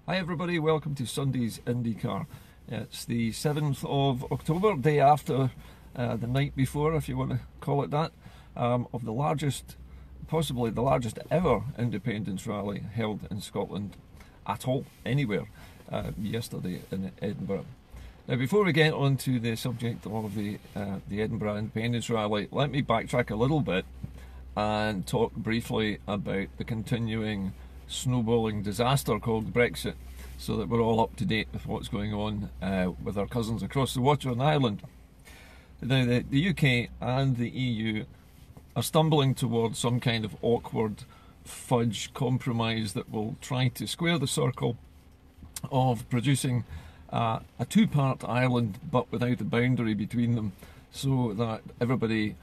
Hi everybody, welcome to Sunday's Indycar. It's the 7th of October, day after the night before, if you want to call it that, of the largest, possibly the largest ever independence rally held in Scotland at all, anywhere, yesterday in Edinburgh. Now before we get on to the subject of the Edinburgh Independence Rally, let me backtrack a little bit and talk briefly about the continuing snowballing disaster called Brexit, so that we're all up to date with what's going on with our cousins across the water in Ireland. Now the UK and the EU are stumbling towards some kind of awkward fudge compromise that will try to square the circle of producing a two-part Ireland but without a boundary between them, so that everybody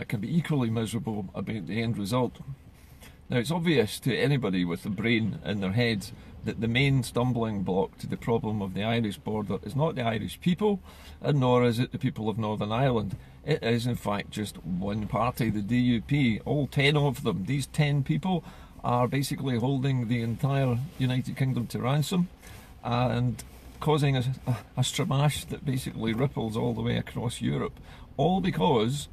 can be equally miserable about the end result. Now it's obvious to anybody with a brain in their head that the main stumbling block to the problem of the Irish border is not the Irish people, and nor is it the people of Northern Ireland. It is in fact just one party, the DUP, all 10 of them. These 10 people are basically holding the entire United Kingdom to ransom and causing a stramash that basically ripples all the way across Europe, all because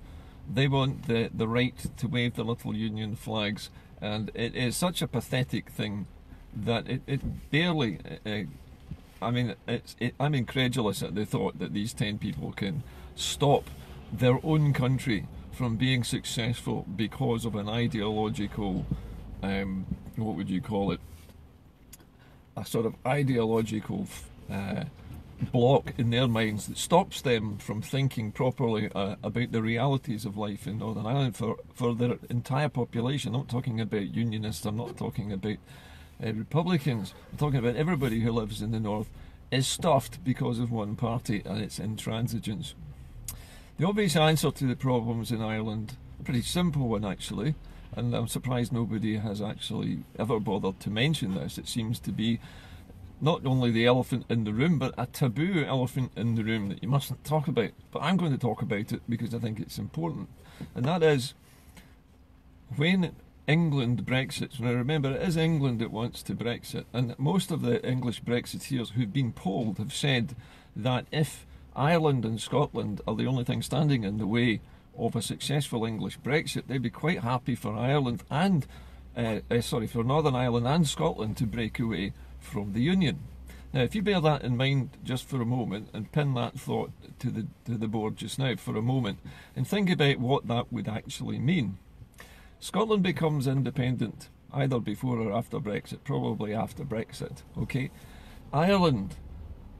they want the right to wave the little union flags. And it is such a pathetic thing that it barely, I'm incredulous at the thought that these 10 people can stop their own country from being successful because of an ideological, what would you call it, a sort of ideological block in their minds that stops them from thinking properly about the realities of life in Northern Ireland for their entire population. I'm not talking about unionists, I'm not talking about Republicans, I'm talking about everybody who lives in the north is stuffed because of one party and its intransigence. The obvious answer to the problems in Ireland, a pretty simple one actually, and I'm surprised nobody has actually ever bothered to mention this. It seems to be not only the elephant in the room, but a taboo elephant in the room that you mustn't talk about. But I'm going to talk about it because I think it's important. And that is, when England Brexits, now remember it is England that wants to Brexit, and most of the English Brexiteers who've been polled have said that if Ireland and Scotland are the only thing standing in the way of a successful English Brexit, they'd be quite happy for Ireland and, for Northern Ireland and Scotland to break away from the Union. Now if you bear that in mind just for a moment and pin that thought to the board just now for a moment and think about what that would actually mean. Scotland becomes independent either before or after Brexit, probably after Brexit, okay? Ireland,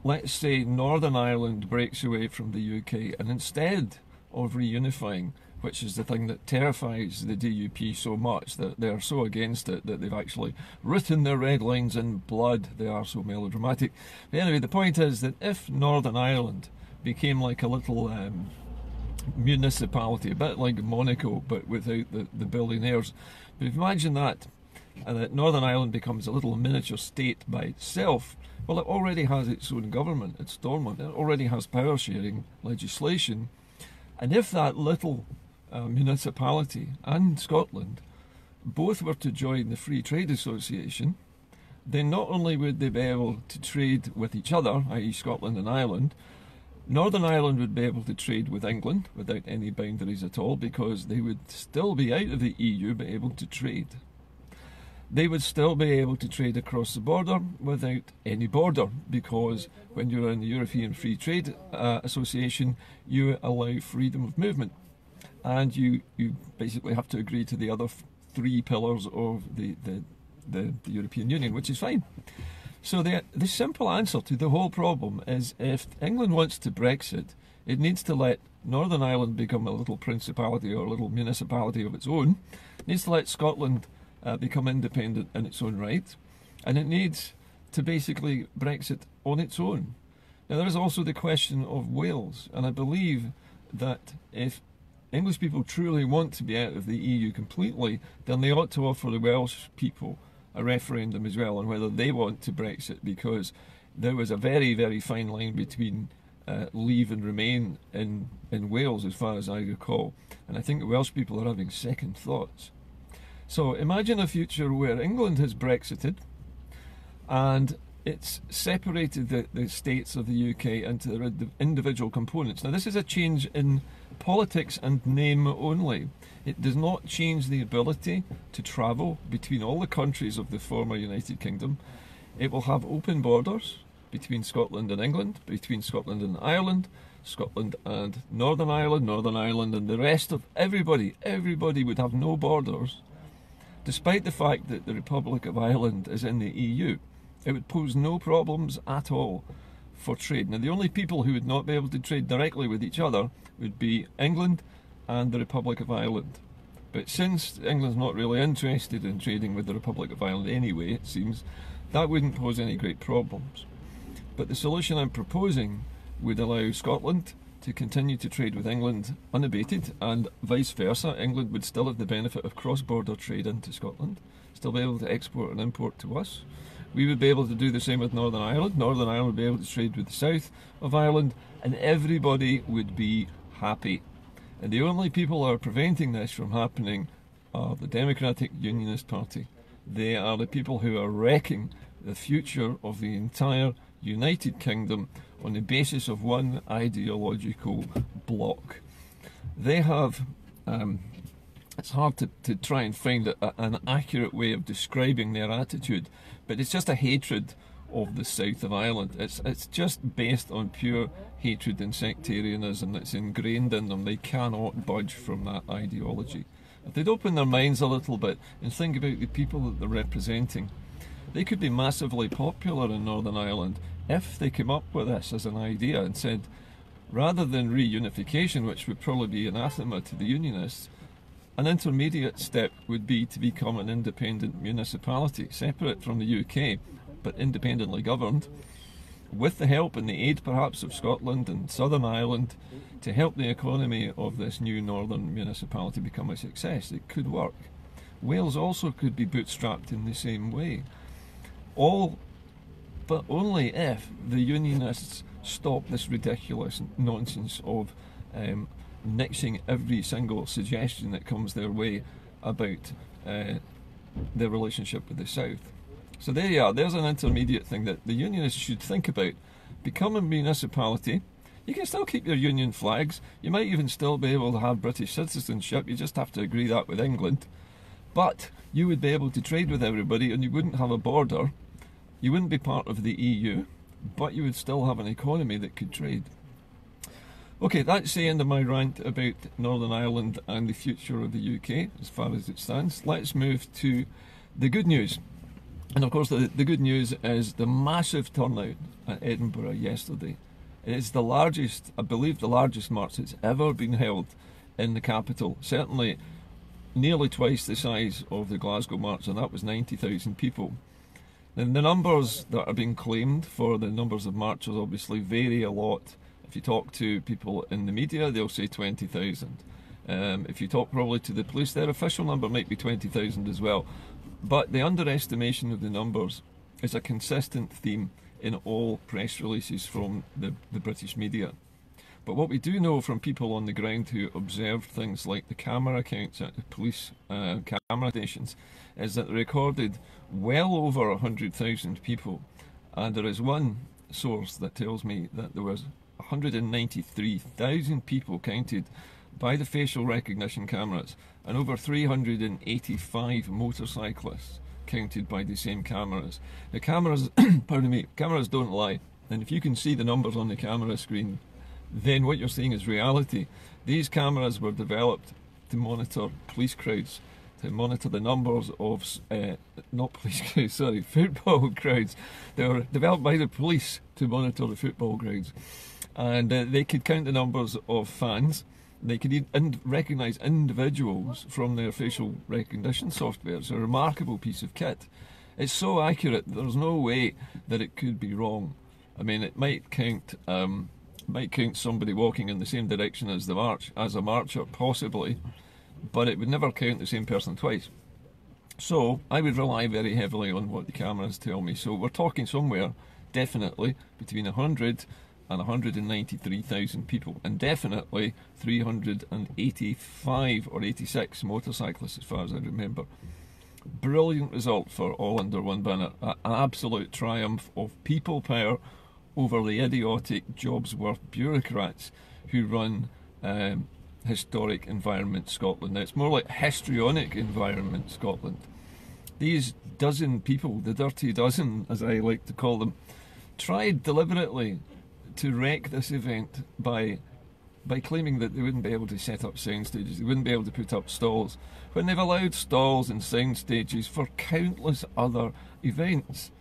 let's say Northern Ireland breaks away from the UK, and instead of reunifying, which is the thing that terrifies the DUP so much, that they are so against it that they've actually written their red lines in blood. They are so melodramatic. But anyway, the point is that if Northern Ireland became like a little municipality, a bit like Monaco, but without the billionaires. But if you imagine that, and that Northern Ireland becomes a little miniature state by itself, well, it already has its own government, its Stormont, it already has power sharing legislation. And if that little municipality and Scotland both were to join the Free Trade Association, then not only would they be able to trade with each other, i.e. Scotland and Ireland, Northern Ireland would be able to trade with England without any boundaries at all, because they would still be out of the EU but able to trade. They would still be able to trade across the border without any border, because when you're in the European Free Trade Association, you allow freedom of movement. And you basically have to agree to the other three pillars of the European Union, which is fine. So the simple answer to the whole problem is, if England wants to Brexit, it needs to let Northern Ireland become a little principality or a little municipality of its own. It needs to let Scotland become independent in its own right, and it needs to basically Brexit on its own. Now there is also the question of Wales, and I believe that if English people truly want to be out of the EU completely, then they ought to offer the Welsh people a referendum as well on whether they want to Brexit, because there was a very, very fine line between leave and remain in Wales, as far as I recall. And I think the Welsh people are having second thoughts. So imagine a future where England has Brexited and it's separated the states of the UK into their individual components. Now, this is a change in politics and name only. It does not change the ability to travel between all the countries of the former United Kingdom. It will have open borders between Scotland and England, between Scotland and Ireland, Scotland and Northern Ireland and the rest of everybody. Everybody would have no borders, despite the fact that the Republic of Ireland is in the EU. It would pose no problems at all for trade. Now, the only people who would not be able to trade directly with each other would be England and the Republic of Ireland. But since England's not really interested in trading with the Republic of Ireland anyway, it seems, that wouldn't pose any great problems. But the solution I'm proposing would allow Scotland to continue to trade with England unabated, and vice versa. England would still have the benefit of cross-border trade into Scotland, still be able to export and import to us. We would be able to do the same with Northern Ireland. Northern Ireland would be able to trade with the south of Ireland, and everybody would be happy. And the only people who are preventing this from happening are the Democratic Unionist Party. They are the people who are wrecking the future of the entire United Kingdom on the basis of one ideological bloc. They have, it's hard to try and find an accurate way of describing their attitude, but it's just a hatred of the south of Ireland. It's just based on pure hatred and sectarianism that's ingrained in them. They cannot budge from that ideology. If they'd open their minds a little bit and think about the people that they're representing, they could be massively popular in Northern Ireland if they came up with this as an idea and said, rather than reunification, which would probably be anathema to the Unionists, an intermediate step would be to become an independent municipality, separate from the UK, but independently governed, with the help and the aid perhaps of Scotland and Southern Ireland, to help the economy of this new northern municipality become a success. It could work. Wales also could be bootstrapped in the same way. But only if the Unionists stop this ridiculous nonsense of nixing every single suggestion that comes their way about their relationship with the South. So there you are, there's an intermediate thing that the Unionists should think about. Become a municipality. You can still keep your Union flags. You might even still be able to have British citizenship. You just have to agree that with England. But you would be able to trade with everybody and you wouldn't have a border. You wouldn't be part of the EU, but you would still have an economy that could trade. Okay, that's the end of my rant about Northern Ireland and the future of the UK as far as it stands. Let's move to the good news. And of course the good news is the massive turnout at Edinburgh yesterday. It is the largest, I believe the largest march that's ever been held in the capital. Certainly nearly twice the size of the Glasgow march, and that was 90,000 people. And the numbers that are being claimed for the numbers of marchers obviously vary a lot. If you talk to people in the media, they'll say 20,000. If you talk probably to the police, their official number might be 20,000 as well. But the underestimation of the numbers is a consistent theme in all press releases from the British media. But what we do know from people on the ground who observed things like the camera counts at the police camera stations is that they recorded well over 100,000 people. And there is one source that tells me that there was 193,000 people counted by the facial recognition cameras and over 385 motorcyclists counted by the same cameras. The cameras, pardon me, cameras don't lie. And if you can see the numbers on the camera screen, then what you're seeing is reality. These cameras were developed to monitor police crowds, to monitor the numbers of, not police crowds, sorry, football crowds. They were developed by the police to monitor the football crowds. And they could count the numbers of fans. They could recognise individuals from their facial recognition software. It's a remarkable piece of kit. It's so accurate, there's no way that it could be wrong. I mean, it might count somebody walking in the same direction as the march, as a marcher, possibly, but it would never count the same person twice. So I would rely very heavily on what the cameras tell me. So we're talking somewhere, definitely, between 100 and 193,000 people, and definitely 385 or 86 motorcyclists, as far as I remember. Brilliant result for all under one banner. An absolute triumph of people power over the idiotic jobs worth bureaucrats who run historic Environment Scotland. Now, it's more like histrionic Environment Scotland. These dozen people, the dirty dozen as I like to call them, tried deliberately to wreck this event by claiming that they wouldn't be able to set up sound stages, they wouldn't be able to put up stalls, when they've allowed stalls and sound stages for countless other events,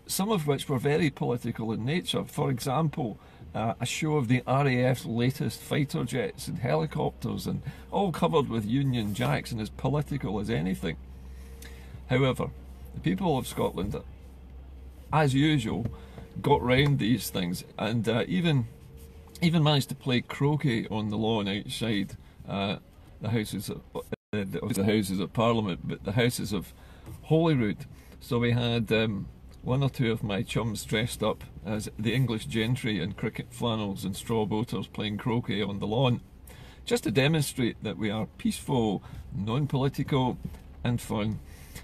some of which were very political in nature. For example, a show of the RAF's latest fighter jets and helicopters, and all covered with Union Jacks and as political as anything. However, the people of Scotland, as usual, got round these things and even managed to play croquet on the lawn outside the Houses of Parliament, but the Houses of Holyrood. So we had one or two of my chums dressed up as the English gentry in cricket flannels and straw boaters playing croquet on the lawn, just to demonstrate that we are peaceful, non-political and fun.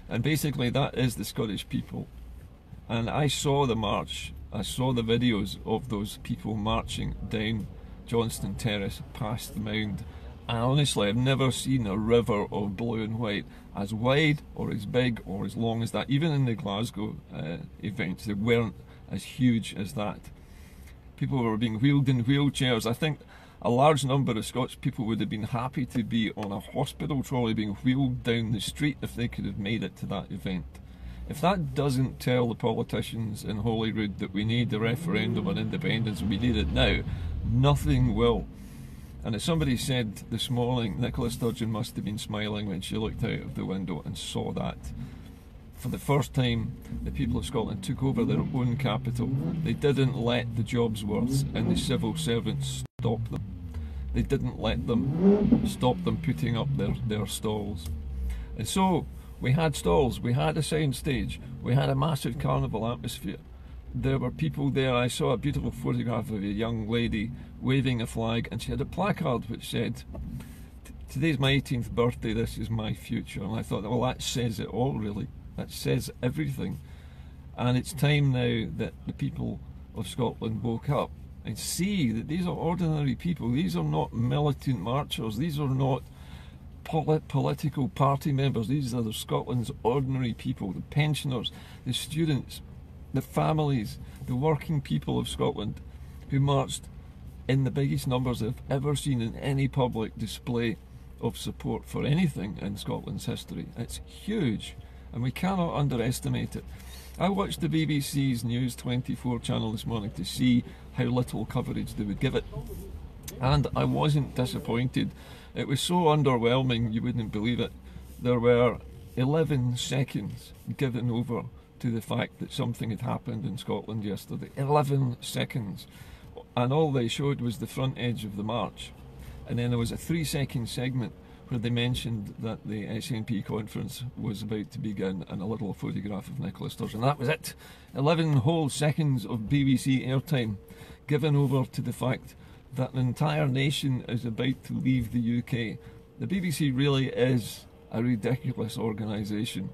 And basically that is the Scottish people. And I saw the march, I saw the videos of those people marching down Johnston Terrace past the Mound. And honestly, I've never seen a river of blue and white as wide or as big or as long as that. Even in the Glasgow events, they weren't as huge as that. People were being wheeled in wheelchairs. I think a large number of Scots people would have been happy to be on a hospital trolley being wheeled down the street if they could have made it to that event. If that doesn't tell the politicians in Holyrood that we need a referendum on independence and we need it now, nothing will. And as somebody said this morning, Nicola Sturgeon must have been smiling when she looked out of the window and saw that. For the first time, the people of Scotland took over their own capital. They didn't let the jobsworths and the civil servants stop them. They didn't let them stop them putting up their stalls. And so we had stalls, we had a sound stage, we had a massive carnival atmosphere. There were people there. I saw a beautiful photograph of a young lady waving a flag, and she had a placard which said, "Today's my 18th birthday, this is my future." And I thought, well, that says it all, really. That says everything. And it's time now that the people of Scotland woke up and see that these are ordinary people. These are not militant marchers. These are not political party members. These are Scotland's ordinary people, the pensioners, the students, the families, the working people of Scotland, who marched in the biggest numbers I've ever seen in any public display of support for anything in Scotland's history. It's huge, and we cannot underestimate it. I watched the BBC's News 24 channel this morning to see how little coverage they would give it, and I wasn't disappointed. It was so underwhelming you wouldn't believe it. There were 11 seconds given over to the fact that something had happened in Scotland yesterday. 11 seconds. And all they showed was the front edge of the march. And then there was a 3-second segment where they mentioned that the SNP conference was about to begin and a little photograph of Nicola Sturgeon. That was it. 11 whole seconds of BBC airtime given over to the fact that an entire nation is about to leave the UK. The BBC really is a ridiculous organisation.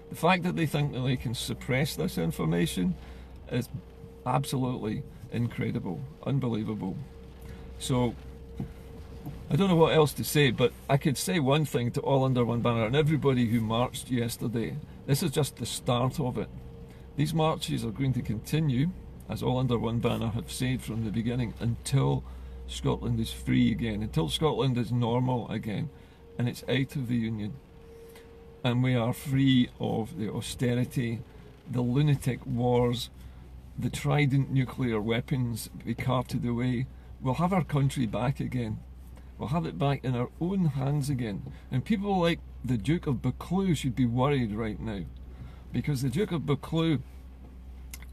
The fact that they think that they can suppress this information is absolutely incredible, unbelievable. So, I don't know what else to say, but I could say one thing to all under one banner and everybody who marched yesterday. This is just the start of it. These marches are going to continue, as all under one banner have said from the beginning, until Scotland is free again, until Scotland is normal again, and it's out of the Union. And we are free of the austerity, the lunatic wars, the trident nuclear weapons be carted away. We'll have our country back again. We'll have it back in our own hands again. And people like the Duke of Buccleuch should be worried right now, because the Duke of Buccleuch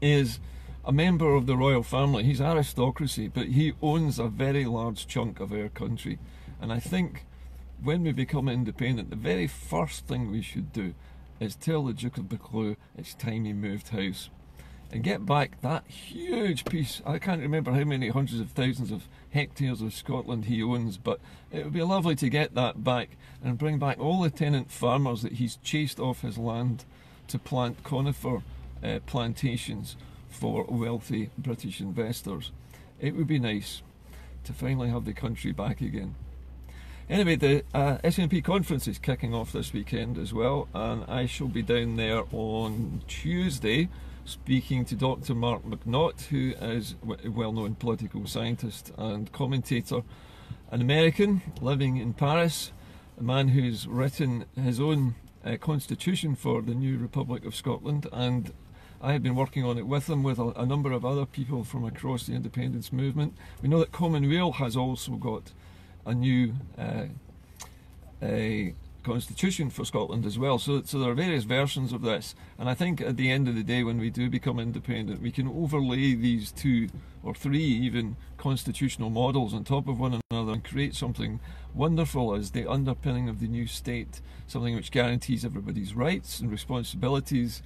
is a member of the royal family. He's aristocracy, but he owns a very large chunk of our country. And I think when we become independent, the very first thing we should do is tell the Duke of Buccleuch it's time he moved house. and get back that huge piece. I can't remember how many hundreds of thousands of hectares of Scotland he owns, but it would be lovely to get that back and bring back all the tenant farmers that he's chased off his land to plant conifer plantations for wealthy British investors. It would be nice to finally have the country back again. Anyway, the SNP conference is kicking off this weekend as well, and I shall be down there on Tuesday speaking to Dr. Mark McNaught, who is a well-known political scientist and commentator, an American living in Paris, a man who's written his own constitution for the new Republic of Scotland, and I have been working on it with him, with a number of other people from across the independence movement. We know that Commonweal has also got a new a constitution for Scotland as well. So there are various versions of this, and I think at the end of the day, when we do become independent, we can overlay these 2 or 3 even constitutional models on top of one another and create something wonderful as the underpinning of the new state, something which guarantees everybody's rights and responsibilities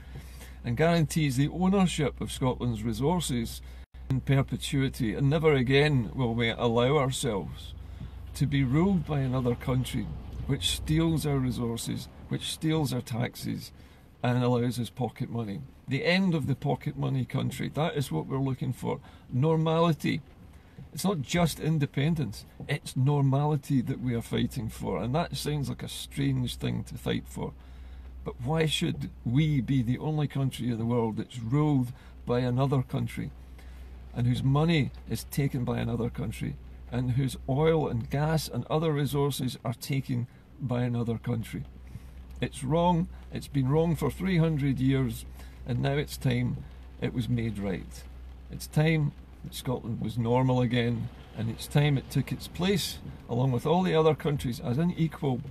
and guarantees the ownership of Scotland's resources in perpetuity, and never again will we allow ourselves to be ruled by another country which steals our resources, which steals our taxes and allows us pocket money. The end of the pocket money country, that is what we're looking for. Normality. It's not just independence, it's normality that we are fighting for, and that sounds like a strange thing to fight for. But why should we be the only country in the world that's ruled by another country and whose money is taken by another country, and whose oil and gas and other resources are taken by another country? It's wrong. It's been wrong for 300 years, and now it's time it was made right. It's time that Scotland was normal again, and it's time it took its place along with all the other countries as an equal,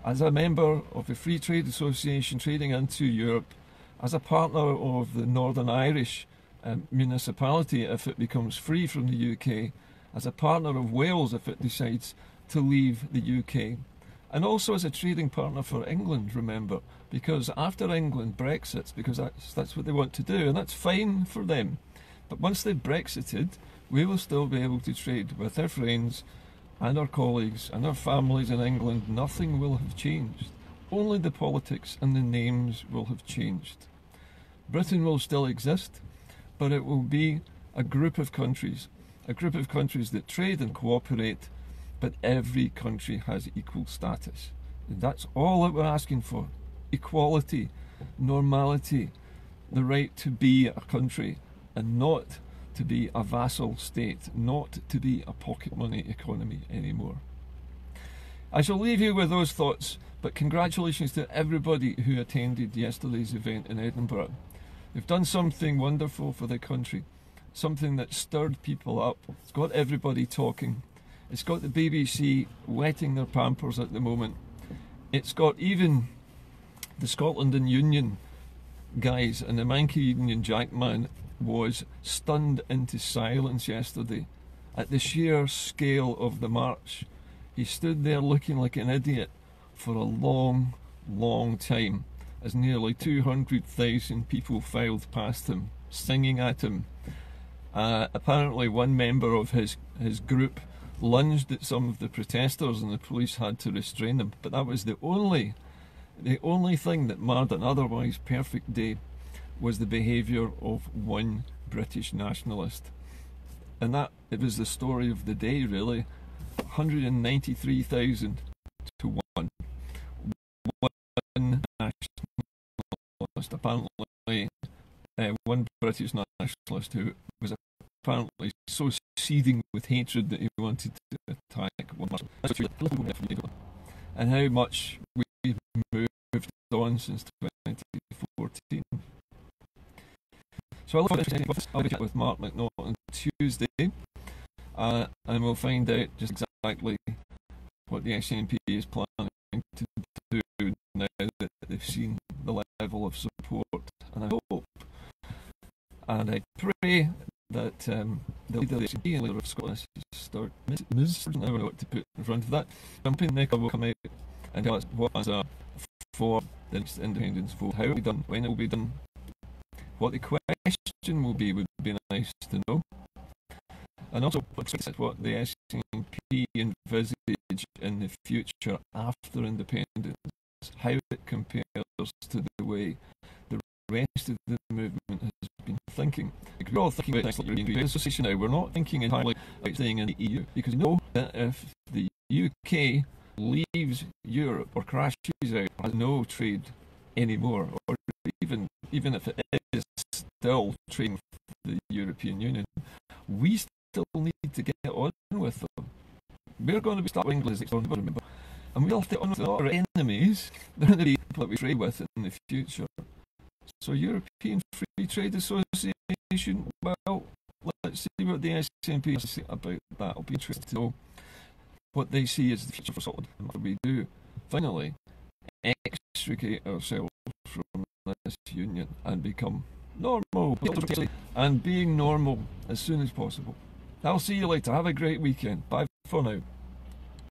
as a member of the Free Trade Association trading into Europe, as a partner of the Northern Irish municipality if it becomes free from the UK, as a partner of Wales if it decides to leave the UK, and also as a trading partner for England, remember, because after England Brexits, because that's what they want to do, and that's fine for them, but once they've Brexited, we will still be able to trade with our friends and our colleagues and our families in England. Nothing will have changed. Only the politics and the names will have changed. Britain will still exist, but it will be a group of countries that trade and cooperate, but every country has equal status. And that's all that we're asking for. Equality, normality, the right to be a country and not to be a vassal state, not to be a pocket money economy anymore. I shall leave you with those thoughts, but congratulations to everybody who attended yesterday's event in Edinburgh. We've done something wonderful for the country, something that stirred people up. It's got everybody talking. It's got the BBC wetting their pampers at the moment. It's got even the Scotland and Union guys, and the Mankey Union Jackman was stunned into silence yesterday at the sheer scale of the march. He stood there looking like an idiot for a long, long time as nearly 200,000 people filed past him, singing at him. Apparently one member of his group lunged at some of the protesters and the police had to restrain them, but that was the only thing that marred an otherwise perfect day, was the behaviour of one British nationalist. And that, it was the story of the day really. 193,000 to 1. One nationalist, apparently one British nationalist who was apparently so seething with hatred that he wanted to attack one nationalist. And how much we've moved on since 2014. So I'll be chatting with Mark McNaught on Tuesday, and we'll find out just exactly what the SNP is planning to do now that they've seen the level of support. And I hope and I pray that the leader of the SNP and leader of Scotland start Ms. I don't know what to put in front of that. Indycar will come out and tell us what is for the next independence vote, how it will be done, when it will be done, What the question will be would be nice to know. And also what the SNP envisage in the future after independence, how it compares to the way the rest of the movement has been thinking. Because we're all thinking about the European Association now. We're not thinking entirely about staying in the EU, because we know that if the UK leaves Europe or crashes out, has no trade anymore, or even if it is still trading for the European Union, we still need to get on with them. We're going to be starting England, remember, and we'll have to get on with our enemies. They're going to be people that we trade with in the future. So European Free Trade Association, well, let's see what the SNP has to say about that. It'll be interesting to know what they see as the future for Scotland and what we do. Finally, extricate ourselves from this union and become normal. And being normal as soon as possible. I'll see you later. Have a great weekend. Bye for now.